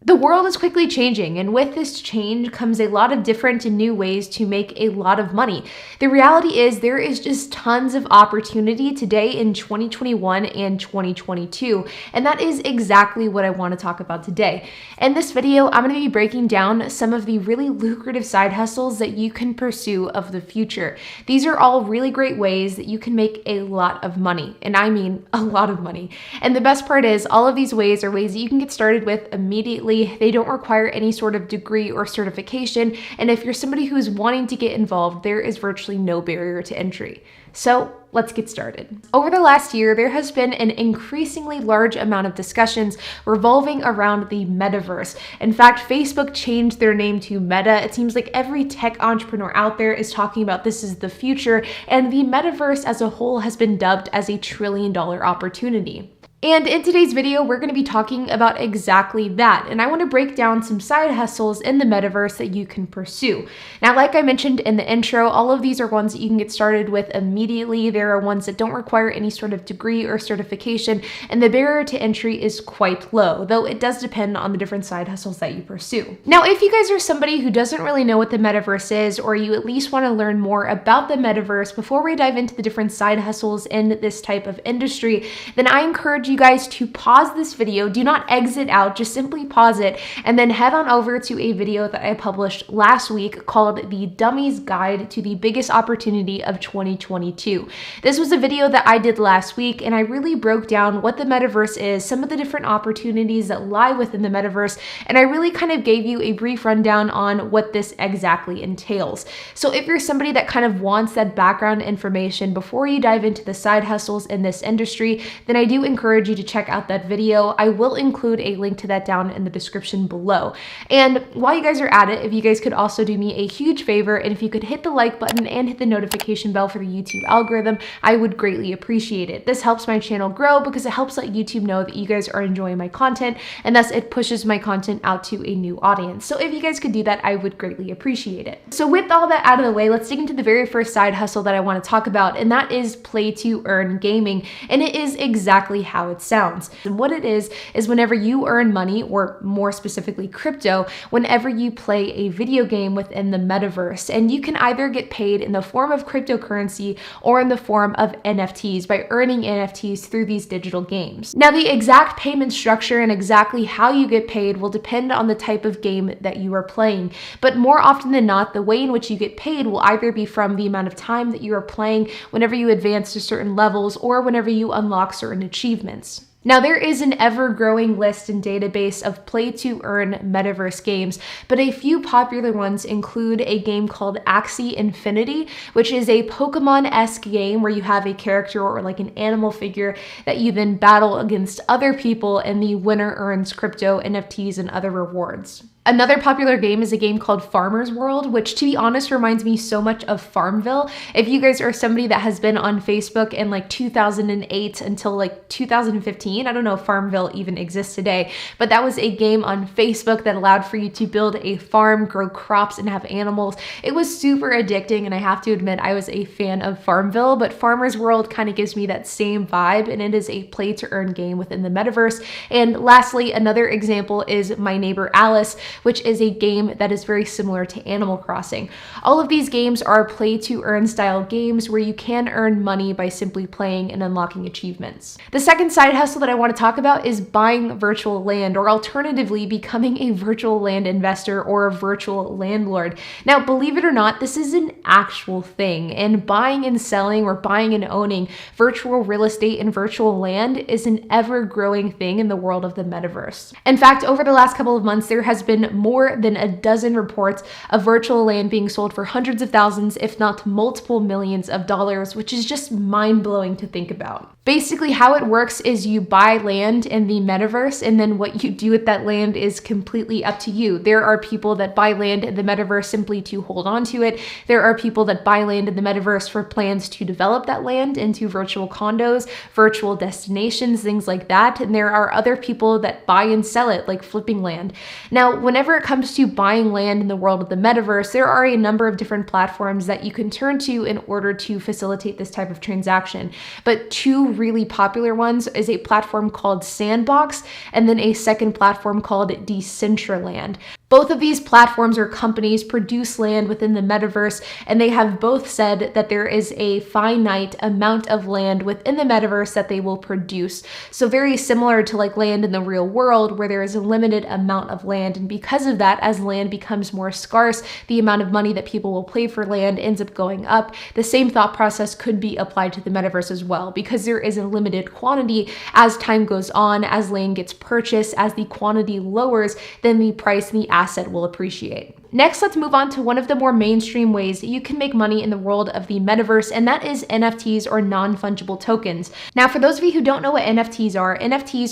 The world is quickly changing, and with this change comes a lot of different and new ways to make a lot of money. The reality is there is just tons of opportunity today in 2021 and 2022, and that is exactly what I want to talk about today. In this video, I'm going to be breaking down some of the really lucrative side hustles that you can pursue of the future. These are all really great ways that you can make a lot of money, and I mean a lot of money. And the best part is all of these ways are ways that you can get started with immediately. They don't require any sort of degree or certification, and if you're somebody who's wanting to get involved, there is virtually no barrier to entry. So let's get started. Over the last year, there has been an increasingly large amount of discussions revolving around the metaverse. In fact, Facebook changed their name to Meta. It seems like every tech entrepreneur out there is talking about this is the future, and the metaverse as a whole has been dubbed as a $1 trillion opportunity. And in today's video, we're going to be talking about exactly that. And I want to break down some side hustles in the metaverse that you can pursue. Now, like I mentioned in the intro, all of these are ones that you can get started with immediately. There are ones that don't require any sort of degree or certification, and the barrier to entry is quite low, though it does depend on the different side hustles that you pursue. Now, if you guys are somebody who doesn't really know what the metaverse is, or you at least want to learn more about the metaverse before we dive into the different side hustles in this type of industry, then I encourage you guys to pause this video. Do not exit out, just simply pause it and then head on over to a video that I published last week called The Dummy's Guide to the Biggest Opportunity of 2022. This was a video that I did last week, and I really broke down what the metaverse is, some of the different opportunities that lie within the metaverse, and I really kind of gave you a brief rundown on what this exactly entails. So if you're somebody that kind of wants that background information before you dive into the side hustles in this industry, then I do encourage you to check out that video. I will include a link to that down in the description below. And while you guys are at it, if you guys could also do me a huge favor, and if you could hit the like button and hit the notification bell for the YouTube algorithm, I would greatly appreciate it. This helps my channel grow because it helps let YouTube know that you guys are enjoying my content, and thus it pushes my content out to a new audience. So if you guys could do that, I would greatly appreciate it. So with all that out of the way, let's dig into the very first side hustle that I want to talk about, and that is play to earn gaming. And it is exactly how it sounds. And what it is whenever you earn money, or more specifically crypto, whenever you play a video game within the metaverse. And you can either get paid in the form of cryptocurrency or in the form of NFTs by earning NFTs through these digital games. Now, the exact payment structure and exactly how you get paid will depend on the type of game that you are playing. But more often than not, the way in which you get paid will either be from the amount of time that you are playing whenever you advance to certain levels or whenever you unlock certain achievements. Now, there is an ever-growing list and database of play-to-earn metaverse games, but a few popular ones include a game called Axie Infinity, which is a Pokemon-esque game where you have a character or like an animal figure that you then battle against other people, and the winner earns crypto, NFTs, and other rewards. Another popular game is a game called Farmer's World, which, to be honest, reminds me so much of Farmville. If you guys are somebody that has been on Facebook in like 2008 until like 2015, I don't know if Farmville even exists today, but that was a game on Facebook that allowed for you to build a farm, grow crops, and have animals. It was super addicting, and I have to admit I was a fan of Farmville, but Farmer's World kind of gives me that same vibe, and it is a play-to-earn game within the metaverse. And lastly, another example is My Neighbor Alice, which is a game that is very similar to Animal Crossing. All of these games are play-to-earn style games where you can earn money by simply playing and unlocking achievements. The second side hustle that I want to talk about is buying virtual land, or alternatively becoming a virtual land investor or a virtual landlord. Now, believe it or not, this is an actual thing, and buying and selling, or buying and owning virtual real estate and virtual land is an ever-growing thing in the world of the metaverse. In fact, over the last couple of months, there has been more than a dozen reports of virtual land being sold for hundreds of thousands, if not multiple millions of dollars, which is just mind-blowing to think about. Basically, how it works is you buy land in the metaverse, and then what you do with that land is completely up to you. There are people that buy land in the metaverse simply to hold on to it. There are people that buy land in the metaverse for plans to develop that land into virtual condos, virtual destinations, things like that. And there are other people that buy and sell it, like flipping land. Now, whenever it comes to buying land in the world of the metaverse, there are a number of different platforms that you can turn to in order to facilitate this type of transaction. But two really popular ones is a platform called Sandbox and then a second platform called Decentraland. Both of these platforms or companies produce land within the metaverse, and they have both said that there is a finite amount of land within the metaverse that they will produce. So very similar to like land in the real world where there is a limited amount of land. And because of that, as land becomes more scarce, the amount of money that people will pay for land ends up going up. The same thought process could be applied to the metaverse as well, because there is a limited quantity. As time goes on, as land gets purchased, as the quantity lowers, then the price and the asset will appreciate. Next, let's move on to one of the more mainstream ways that you can make money in the world of the metaverse, and that is NFTs or non-fungible tokens. Now, for those of you who don't know what NFTs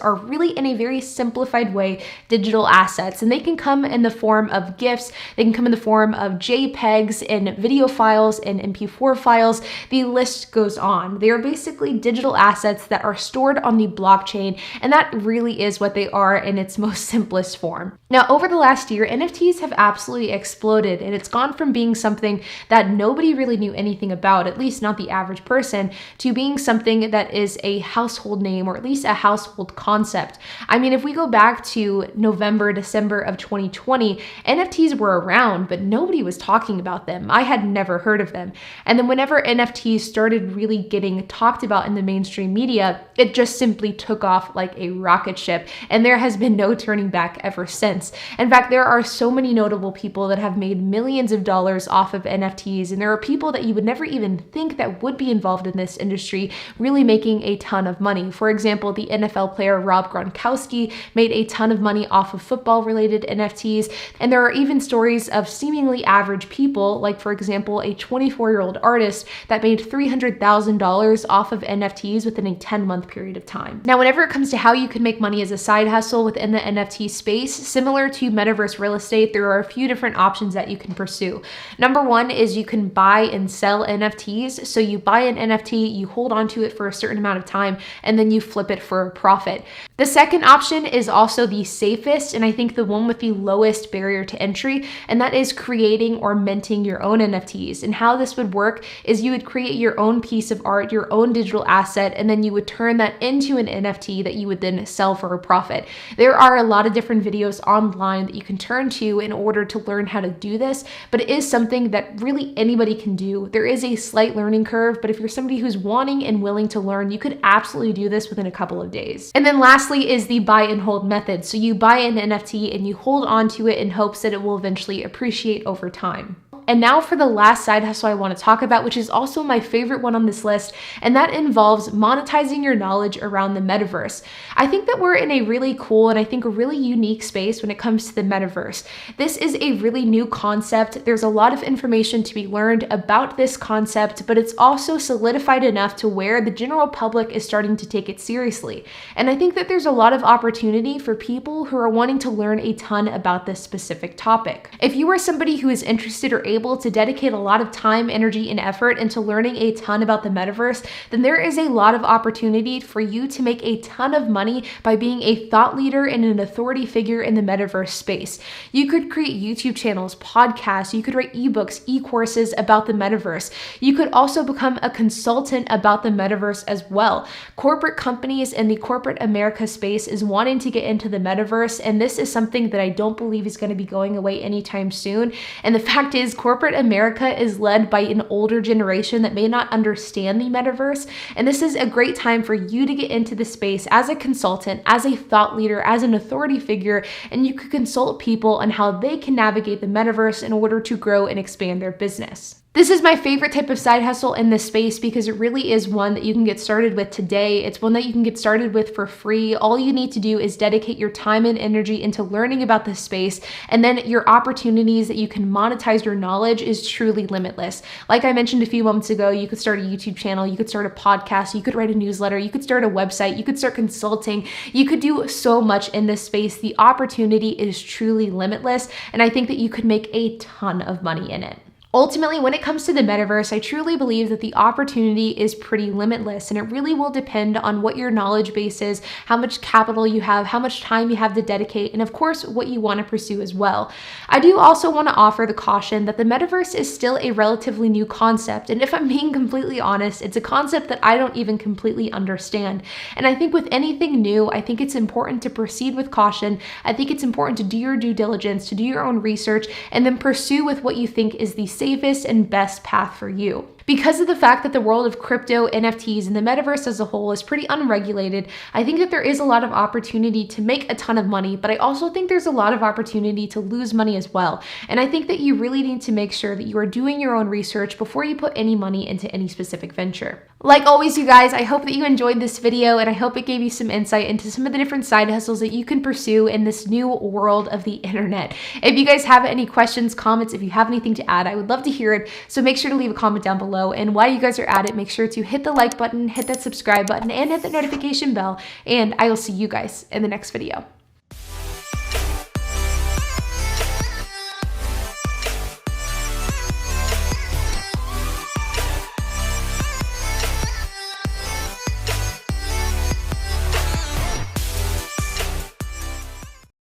are really, in a very simplified way, digital assets, and they can come in the form of GIFs, they can come in the form of JPEGs and video files and MP4 files. The list goes on. They are basically digital assets that are stored on the blockchain, and that really is what they are in its most simplest form. Now, over the last year, NFTs have absolutely exploded, and it's gone from being something that nobody really knew anything about, at least not the average person, to being something that is a household name, or at least a household concept. I mean, if we go back to November, December of 2020, NFTs were around, but nobody was talking about them. I had never heard of them. And then whenever NFTs started really getting talked about in the mainstream media, it just simply took off like a rocket ship, and there has been no turning back ever since. In fact, there are so many notable people that have made millions of dollars off of NFTs, and there are people that you would never even think that would be involved in this industry really making a ton of money. For example, the NFL player Rob Gronkowski made a ton of money off of football-related NFTs, and there are even stories of seemingly average people, like for example, a 24-year-old artist that made $300,000 off of NFTs within a 10-month period of time. Now, whenever it comes to how you can make money as a side hustle within the NFT space, similar to metaverse real estate, there are a few different options that you can pursue. Number one is you can buy and sell NFTs. So you buy an NFT, you hold on to it for a certain amount of time, and then you flip it for a profit. The second option is also the safest, and I think the one with the lowest barrier to entry, and that is creating or minting your own NFTs. And how this would work is you would create your own piece of art, your own digital asset, and then you would turn that into an NFT that you would then sell for a profit. There are a lot of different videos online that you can turn to in order to learn how to do this, but it is something that really anybody can do. There is a slight learning curve, but if you're somebody who's wanting and willing to learn, you could absolutely do this within a couple of days. And then lastly is the buy and hold method. So you buy an NFT and you hold on to it in hopes that it will eventually appreciate over time. And now for the last side hustle I want to talk about, which is also my favorite one on this list, and that involves monetizing your knowledge around the metaverse. I think that we're in a really cool and I think a really unique space when it comes to the metaverse. This is a really new concept. There's a lot of information to be learned about this concept, but it's also solidified enough to where the general public is starting to take it seriously. And I think that there's a lot of opportunity for people who are wanting to learn a ton about this specific topic. If you are somebody who is interested or able to dedicate a lot of time, energy, and effort into learning a ton about the metaverse, then there is a lot of opportunity for you to make a ton of money by being a thought leader and an authority figure in the metaverse space. You could create YouTube channels, podcasts, you could write ebooks, e-courses about the metaverse. You could also become a consultant about the metaverse as well. Corporate companies in the corporate America space is wanting to get into the metaverse, and this is something that I don't believe is going to be going away anytime soon. And the fact is, corporate America is led by an older generation that may not understand the metaverse, and this is a great time for you to get into the space as a consultant, as a thought leader, as an authority figure, and you could consult people on how they can navigate the metaverse in order to grow and expand their business. This is my favorite type of side hustle in this space because it really is one that you can get started with today. It's one that you can get started with for free. All you need to do is dedicate your time and energy into learning about this space, and then your opportunities that you can monetize your knowledge is truly limitless. Like I mentioned a few moments ago, you could start a YouTube channel, you could start a podcast, you could write a newsletter, you could start a website, you could start consulting, you could do so much in this space. The opportunity is truly limitless, and I think that you could make a ton of money in it. Ultimately, when it comes to the metaverse, I truly believe that the opportunity is pretty limitless, and it really will depend on what your knowledge base is, how much capital you have, how much time you have to dedicate, and of course, what you want to pursue as well. I do also want to offer the caution that the metaverse is still a relatively new concept, and if I'm being completely honest, it's a concept that I don't even completely understand. And I think with anything new, I think it's important to proceed with caution. I think it's important to do your due diligence, to do your own research, and then pursue with what you think is the safest and best path for you. Because of the fact that the world of crypto, NFTs, and the metaverse as a whole is pretty unregulated, I think that there is a lot of opportunity to make a ton of money, but I also think there's a lot of opportunity to lose money as well. And I think that you really need to make sure that you are doing your own research before you put any money into any specific venture. Like always, you guys, I hope that you enjoyed this video, and I hope it gave you some insight into some of the different side hustles that you can pursue in this new world of the internet. If you guys have any questions, comments, if you have anything to add, I would love to hear it. So make sure to leave a comment down below. And while you guys are at it, make sure to hit the like button, hit that subscribe button, and hit the notification bell. And I will see you guys in the next video.